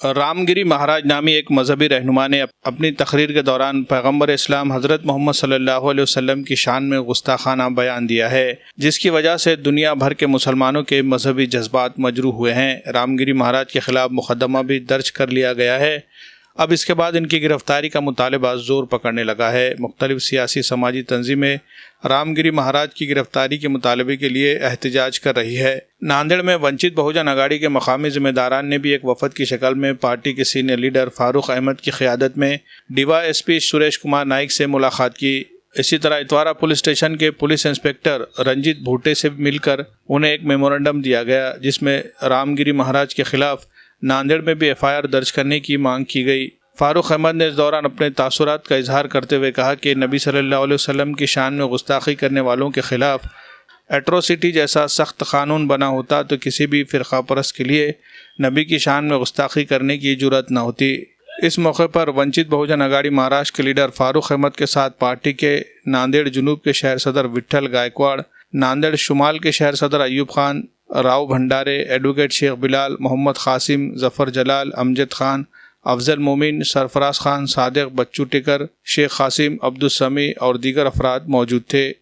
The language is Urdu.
رام گری مہاراج نامی ایک مذہبی رہنما نے اپنی تقریر کے دوران پیغمبر اسلام حضرت محمد صلی اللہ علیہ وسلم کی شان میں گستاخانہ بیان دیا ہے، جس کی وجہ سے دنیا بھر کے مسلمانوں کے مذہبی جذبات مجروح ہوئے ہیں۔ رام گری مہاراج کے خلاف مقدمہ بھی درج کر لیا گیا ہے۔ اب اس کے بعد ان کی گرفتاری کا مطالبہ زور پکڑنے لگا ہے۔ مختلف سیاسی سماجی تنظیمیں رام گری مہاراج کی گرفتاری کے مطالبے کے لیے احتجاج کر رہی ہے۔ ناندیڑ میں ونچت بہوجن اگاڑی کے مقامی ذمہ داران نے بھی ایک وفد کی شکل میں پارٹی کے سینئر لیڈر فاروق احمد کی قیادت میں ڈیوا ایس پی سریش کمار نائک سے ملاقات کی۔ اسی طرح اتوارا پولیس اسٹیشن کے پولیس انسپکٹر رنجت بھوٹے سے مل کر انہیں ایک میمورنڈم دیا گیا، جس میں رام گری مہاراج کے خلاف ناندیڑ میں بھی FIR درج کرنے کی مانگ کی گئی۔ فاروق احمد نے اس دوران اپنے تاثرات کا اظہار کرتے ہوئے کہا کہ نبی صلی اللہ علیہ وسلم کی شان میں گستاخی کرنے والوں کے خلاف ایٹروسٹی جیسا سخت قانون بنا ہوتا تو کسی بھی فرقہ پرست کے لیے نبی کی شان میں گستاخی کرنے کی جرأت نہ ہوتی۔ اس موقع پر ونچت بہوجن اگاڑی مہاراشٹر کے لیڈر فاروق احمد کے ساتھ پارٹی کے ناندیڑ جنوب کے شہر صدر وٹھل گائیکواڑ، ناندیڑ شمال کے شہر صدر ایوب خان، راؤ بھنڈارے، ایڈوکیٹ شیخ بلال، محمد قاسم، ظفر جلال، امجد خان، افضل مومن، سرفراز خان، صادق، بچو ٹکر، شیخ قاسم، عبدالسمیع اور دیگر افراد موجود تھے۔